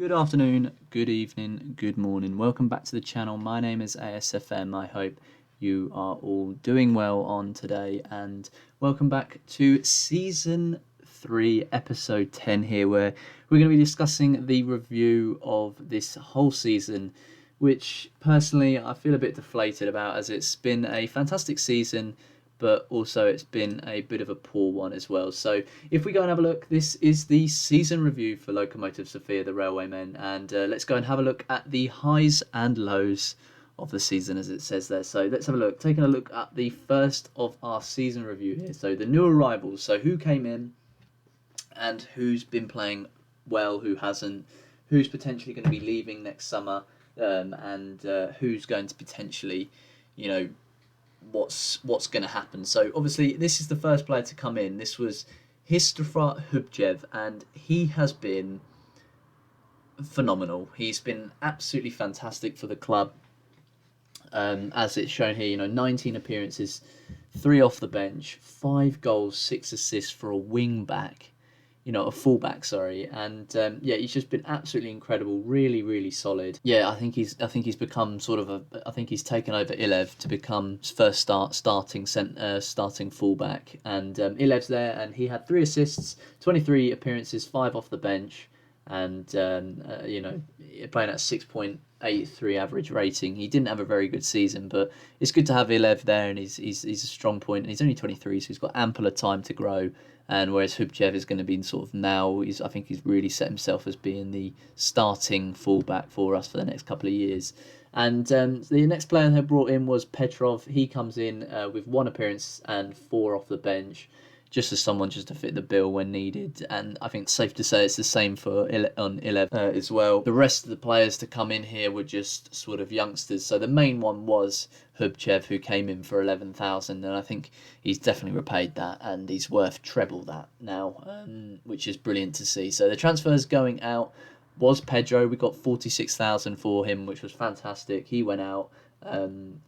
Good afternoon, good evening, good morning. Welcome back to the channel. My name is ASFM. I hope you are all doing well on today, and welcome back to Season 3, Episode 10 here, where we're going to be discussing the review of this whole season, which personally I feel a bit deflated about, as it's been a fantastic season, but also it's been a bit of a poor one as well. So if we go and have a look, this is the season review for Lokomotiv Sofia, the Railwaymen, and let's go and have a look at the highs and lows of the season, as it says there. So let's have a look. Taking a look at the first of our season review here. So the new arrivals. So who came in and who's been playing well, who hasn't, who's potentially going to be leaving next summer, and who's going to potentially, what's going to happen. So obviously this is the first player to come in. This was Histofra Hubjev, and he has been phenomenal. He's been absolutely fantastic for the club. As it's shown here, 19 appearances, 3 off the bench, 5 goals, 6 assists for a wing back. A fullback, sorry, and he's just been absolutely incredible, really, really solid. Yeah, I think he's become I think he's taken over Ilev to become first starting fullback, and Ilev's there, and he had 3 assists, 23 appearances, 5 off the bench, and playing at 6.83 average rating. He didn't have a very good season, but it's good to have Ilev there, and he's a strong point. And he's only 23, so he's got ample of time to grow. And whereas Hubjev is going to be now, I think he's really set himself as being the starting fullback for us for the next couple of years. And the next player they brought in was Petrov. He comes in with 1 appearance and 4 off the bench, just as someone just to fit the bill when needed. And I think it's safe to say it's the same for on 11 as well. The rest of the players to come in here were just sort of youngsters. So the main one was Hubjev, who came in for 11,000, and I think he's definitely repaid that, and he's worth treble that now, which is brilliant to see. So the transfers going out was Pedro. We got 46,000 for him, which was fantastic. He went out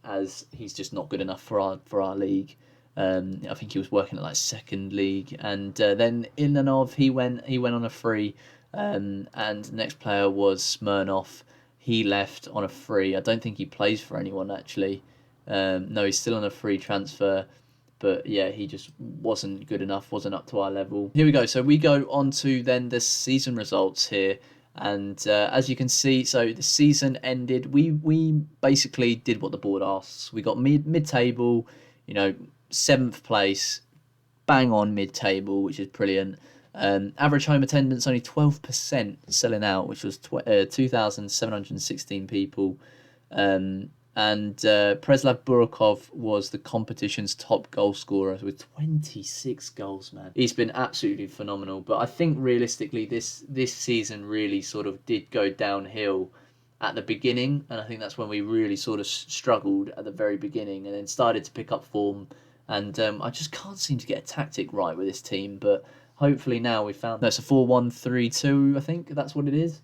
as he's just not good enough for our league. I think he was working at second league, and then Ilanov, he went on a free, and the next player was Smirnov. He left on a free. I don't think he plays for anyone actually. No, he's still on a free transfer, but yeah, he just wasn't good enough, wasn't up to our level. Here we go. So we go on to then the season results here. And as you can see, so the season ended. We basically did what the board asks. We got mid-table, 7th place, bang on mid-table, which is brilliant. Average home attendance only 12% selling out, which was 2,716 people. And Preslav Burakov was the competition's top goal scorer with 26 goals, man. He's been absolutely phenomenal. But I think realistically this season really sort of did go downhill at the beginning, and I think that's when we really sort of struggled at the very beginning and then started to pick up form. And I just can't seem to get a tactic right with this team, but hopefully now we've found that's a 4-1-3-2, I think that's what it is.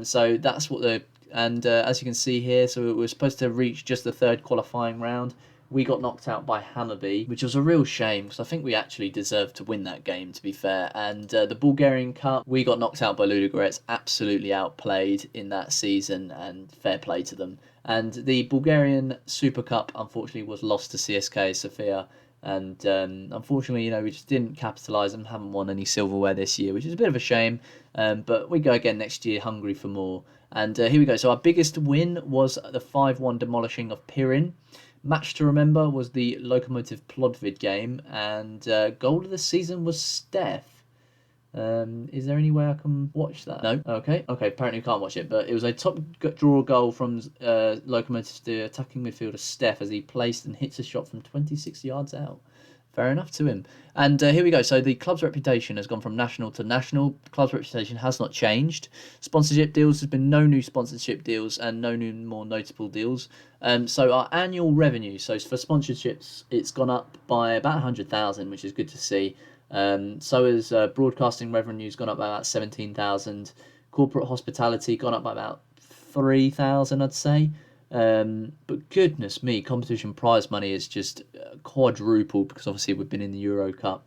So that's what as you can see here, so we're supposed to reach just the 3rd qualifying round. We got knocked out by Hammarby, which was a real shame, because I think we actually deserved to win that game, to be fair. And the Bulgarian Cup, we got knocked out by Ludogorets, absolutely outplayed in that season, and fair play to them. And the Bulgarian Super Cup, unfortunately, was lost to CSKA Sofia. And unfortunately, we just didn't capitalise and haven't won any silverware this year, which is a bit of a shame. But we go again next year, hungry for more. And here we go. So our biggest win was the 5-1 demolishing of Pirin. Match to remember was the Lokomotiv Plodvid game, and goal of the season was Steph. Is there any way I can watch that? No? Okay, apparently you can't watch it, but it was a top draw goal from Lokomotiv's attacking midfielder Steph, as he placed and hits a shot from 26 yards out. Fair enough to him. And here we go. So the club's reputation has gone from national to national. The club's reputation has not changed. Sponsorship deals, there's been no new sponsorship deals and no new more notable deals. So our annual revenue, so for sponsorships, it's gone up by about 100,000, which is good to see. So has broadcasting revenue's gone up by about 17,000. Corporate hospitality gone up by about 3,000, I'd say. But goodness me, competition prize money is just quadrupled, because obviously we've been in the Euro Cup.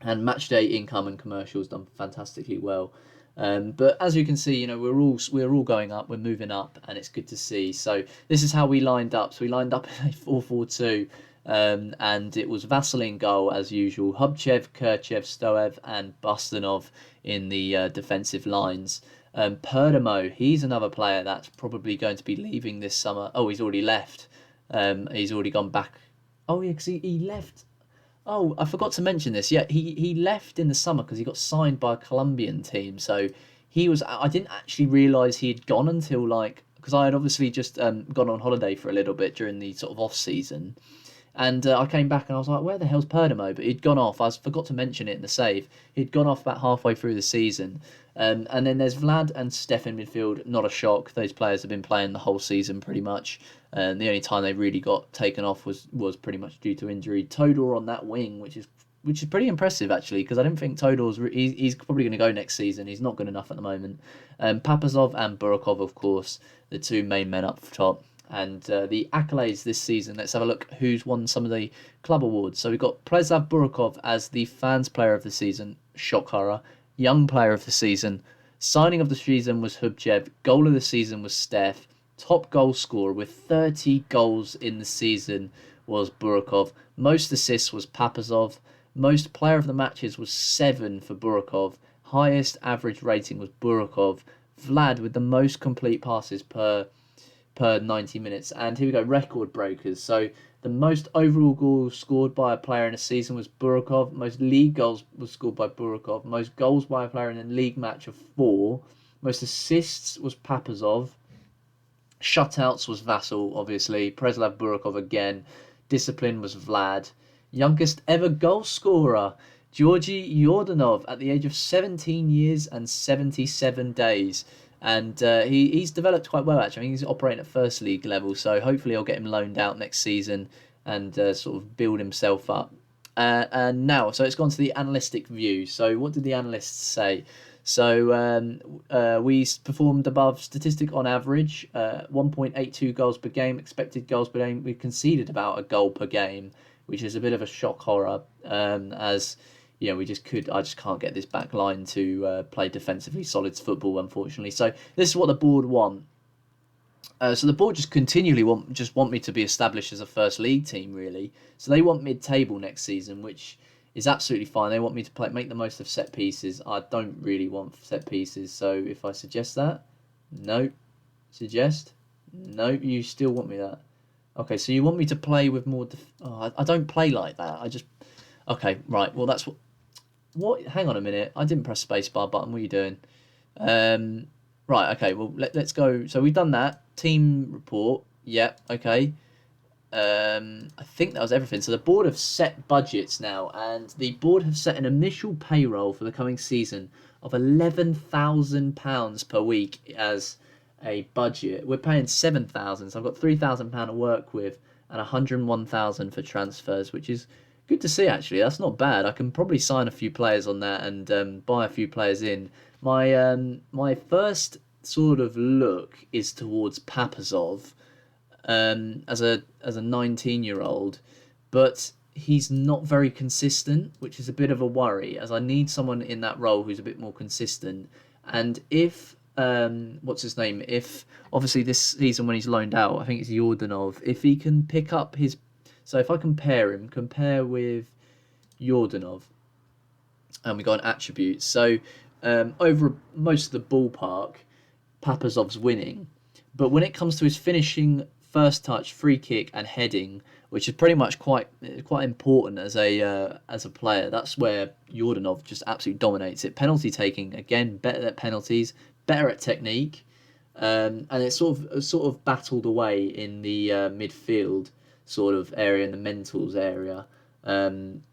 And matchday income and commercials done fantastically well. But as you can see, we're all going up, we're moving up, and it's good to see. So this is how we lined up. So we lined up in a 4-4-2, and it was Vasil in goal as usual, Hubchev, Kirchev, Stoev, and Bustanov in the defensive lines. Perdomo, he's another player that's probably going to be leaving this summer. Oh, he's already left. He's already gone back. Oh, yeah, because he left. Oh, I forgot to mention this. Yeah, he left in the summer because he got signed by a Colombian team. So he was. I didn't actually realise he had gone until because I had obviously just gone on holiday for a little bit during the sort of off season, and I came back and I was like, where the hell's Perdomo? But he'd gone off. I forgot to mention it in the save. He'd gone off about halfway through the season. And then there's Vlad and Steph in midfield. Not a shock. Those players have been playing the whole season pretty much. And the only time they really got taken off was pretty much due to injury. Todor on that wing, which is pretty impressive actually, because I didn't think Todor's he's probably going to go next season. He's not good enough at the moment. Papazov and Burakov, of course, the two main men up top. And the accolades this season, let's have a look who's won some of the club awards. So we've got Preslav Burakov as the fans player of the season, shock horror. Young player of the season, signing of the season was Hubchev, goal of the season was Steph, top goal scorer with 30 goals in the season was Burakov, most assists was Papazov, most player of the matches was 7 for Burakov, highest average rating was Burakov, Vlad with the most complete passes per 90 minutes. And here we go, record breakers. So the most overall goals scored by a player in a season was Burakov. Most league goals was scored by Burakov. Most goals by a player in a league match of 4. Most assists was Papazov. Shutouts was Vasil, obviously. Preslav Burakov again. Discipline was Vlad. Youngest ever goal scorer, Georgy Yordanov, at the age of 17 years and 77 days. And he's developed quite well, actually. I mean, he's operating at first league level, so hopefully I'll get him loaned out next season and sort of build himself up. And now, so it's gone to the analytic view. So what did the analysts say? So we performed above statistic on average, 1.82 goals per game, expected goals per game. We conceded about a goal per game, which is a bit of a shock horror, as I just can't get this back line to play defensively solid football, unfortunately. So this is what the board want. So the board just continually want me to be established as a first league team, really. So they want mid-table next season, which is absolutely fine. They want me to make the most of set pieces. I don't really want set pieces. So if I suggest that, no. Suggest, no. You still want me that. Okay, so you want me to play with more. I don't play like that. Okay, right. Well, that's what. Hang on a minute. I didn't press spacebar button. What are you doing? Right. Okay. Well, let's go. So we've done that. Team report. Yep. Okay. I think that was everything. So the board have set budgets now, and the board have set an initial payroll for the coming season of £11,000 per week as a budget. We're paying £7,000, so I've got £3,000 to work with, and £101,000 for transfers, which is good to see. Actually, that's not bad. I can probably sign a few players on that and buy a few players in. My first sort of look is towards Papazov. As a 19-year-old, but he's not very consistent, which is a bit of a worry, as I need someone in that role who's a bit more consistent. And if what's his name? If obviously this season when he's loaned out, I think it's Yordanov. If he can pick up so if I compare with Yordanov, and we got an attribute. So over most of the ballpark, Papazov's winning, but when it comes to his finishing, first touch, free kick, and heading, which is pretty much quite important as a player, that's where Yordanov just absolutely dominates it. Penalty taking, again, better at penalties, better at technique, and it's sort of battled away in the midfield sort of area, in the mentals area, then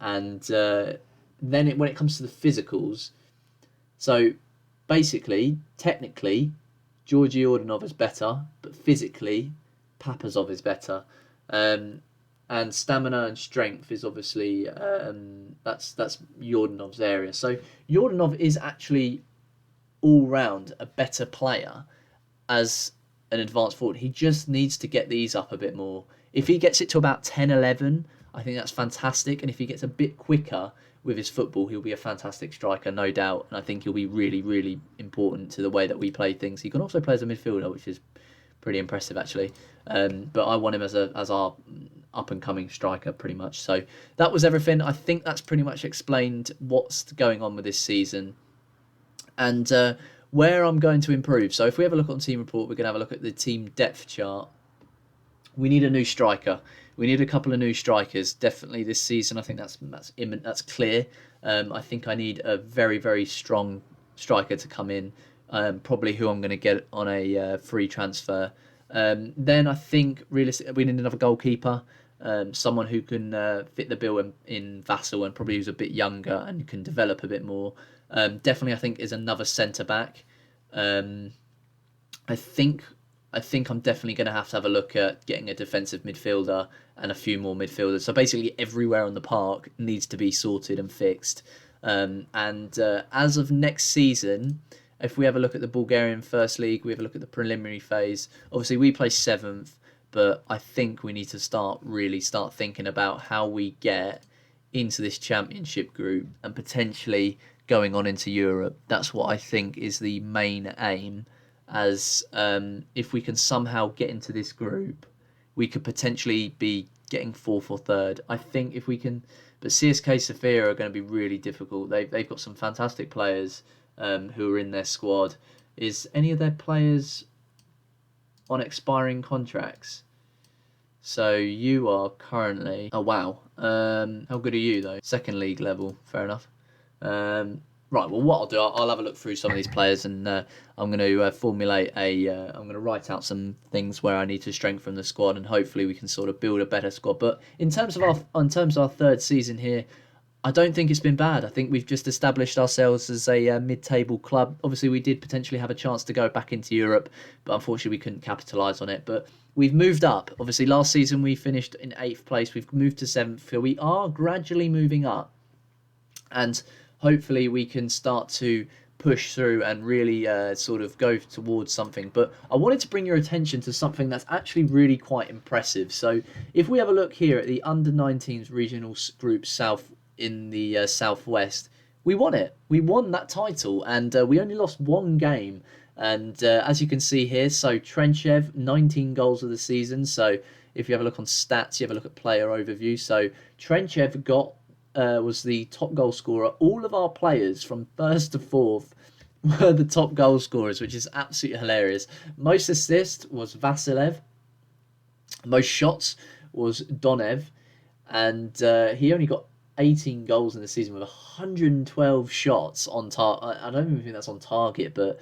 when it comes to the physicals, so basically, technically, Georgy Yordanov is better, but physically, Papazov is better, and stamina and strength is obviously that's Yordanov's area. So Yordanov is actually all round a better player as an advanced forward. He just needs to get these up a bit more. If he gets it to about 10, 11, I think that's fantastic. And if he gets a bit quicker with his football, he'll be a fantastic striker, no doubt. And I think he'll be really, really important to the way that we play things. He can also play as a midfielder, which is pretty impressive, actually. But I want him as our up and coming striker, pretty much. So that was everything. I think that's pretty much explained what's going on with this season and where I'm going to improve. So if we have a look on team report, we're going to have a look at the team depth chart. We need a new striker. We need a couple of new strikers. Definitely this season. I think that's clear. I think I need a very, very strong striker to come in. Probably who I'm going to get on a free transfer. Then I think realistically we need another goalkeeper. Someone who can fit the bill in Vassal and probably who's a bit younger and can develop a bit more. Definitely, I think is another centre back. I think I'm definitely going to have a look at getting a defensive midfielder and a few more midfielders. So basically, everywhere on the park needs to be sorted and fixed. As of next season, if we have a look at the Bulgarian First League, we have a look at the preliminary phase. Obviously, we play 7th, but I think we need to start thinking about how we get into this championship group and potentially going on into Europe. That's what I think is the main aim. As if we can somehow get into this group, we could potentially be getting 4th or 3rd. I think if we can, but CSK Sofia are going to be really difficult. They've got some fantastic players who are in their squad. Is any of their players on expiring contracts? So you are currently... Oh, wow. How good are you, though? 2nd league level. Fair enough. Right, well, what I'll do, I'll have a look through some of these players and I'm going to formulate I'm going to write out some things where I need to strengthen the squad and hopefully we can sort of build a better squad. But in terms of our 3rd season here, I don't think it's been bad. I think we've just established ourselves as a mid-table club. Obviously, we did potentially have a chance to go back into Europe, but unfortunately we couldn't capitalise on it. But we've moved up. Obviously, last season we finished in 8th place. We've moved to 7th. So we are gradually moving up. And hopefully we can start to push through and really sort of go towards something. But I wanted to bring your attention to something that's actually really quite impressive. So if we have a look here at the under-19s regional group south in the southwest, we won it. We won that title and we only lost one game. And as you can see here, so Trenchev, 19 goals of the season. So if you have a look on stats, you have a look at player overview. So Trenchev was the top goal scorer. All of our players from 1st to 4th were the top goal scorers, which is absolutely hilarious. Most assists was Vasilev. Most shots was Donev. And he only got 18 goals in the season with 112 shots on target. I don't even think that's on target, but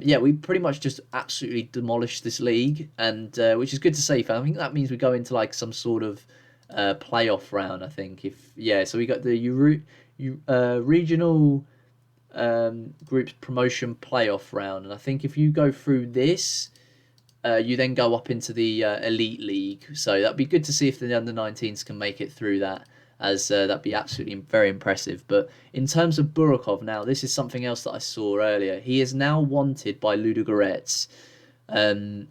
yeah, we pretty much just absolutely demolished this league, and which is good to see. I think that means we go into like some sort of playoff round. I think so we got the regional groups promotion playoff round, and I think if you go through this, you then go up into the elite league. So that'd be good to see if the under-19s can make it through that, as that'd be absolutely very impressive. But in terms of Burakov now, this is something else that I saw earlier. He is now wanted by Ludogorets. And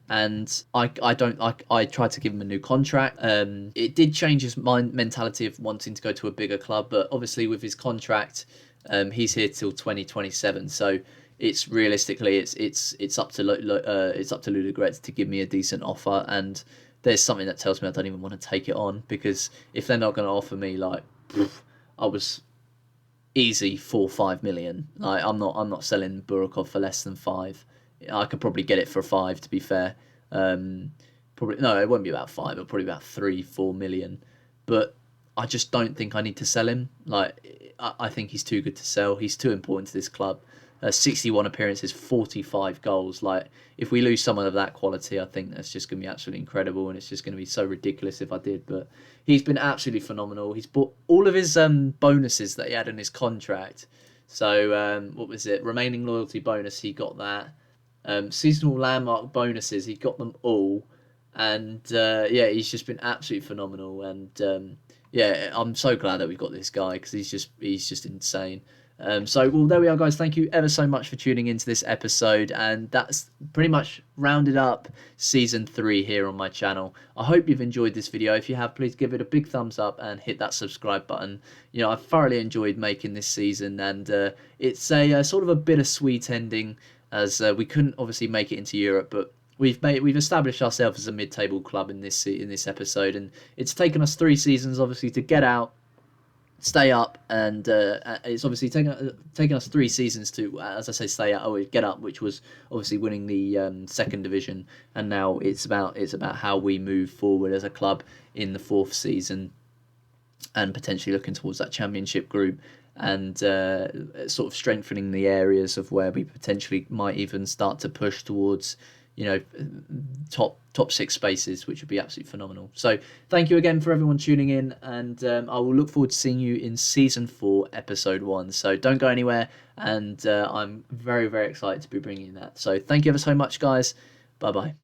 I tried to give him a new contract. It did change his mentality of wanting to go to a bigger club, but obviously with his contract, he's here till 2027. So it's realistically it's up to Ludogorets to give me a decent offer, and there's something that tells me I don't even want to take it on, because if they're not going to offer me I was easy 4-5 million. Like I'm not selling Burakov for less than 5. I could probably get it for 5, to be fair. Probably no, it won't be about 5. It'll probably be about 3-4 million. But I just don't think I need to sell him. Like I think he's too good to sell. He's too important to this club. 61 appearances, 45 goals. Like if we lose someone of that quality, I think that's just going to be absolutely incredible, and it's just going to be so ridiculous if I did. But he's been absolutely phenomenal. He's bought all of his bonuses that he had in his contract. So what was it? Remaining loyalty bonus, he got that. Seasonal landmark bonuses, he got them all, and yeah, he's just been absolutely phenomenal. And yeah, I'm so glad that we got this guy, because he's just insane. Well, there we are, guys. Thank you ever so much for tuning into this episode, and that's pretty much rounded up season 3 here on my channel. I hope you've enjoyed this video. If you have, please give it a big thumbs up and hit that subscribe button. You know, I've thoroughly enjoyed making this season, and it's a sort of a bittersweet ending, as we couldn't obviously make it into Europe, but we've established ourselves as a mid-table club in this episode, and it's taken us 3 seasons obviously to get out, stay up, and it's obviously taken us 3 seasons to, as I say, stay out or get up, which was obviously winning the second division, and now it's about how we move forward as a club in the 4th season, and potentially looking towards that championship group, and sort of strengthening the areas of where we potentially might even start to push towards, you know, top 6 spaces, which would be absolutely phenomenal. So thank you again for everyone tuning in, and I will look forward to seeing you in season 4, episode 1. So don't go anywhere, and I'm very, very excited to be bringing that. So thank you ever so much, guys. Bye bye.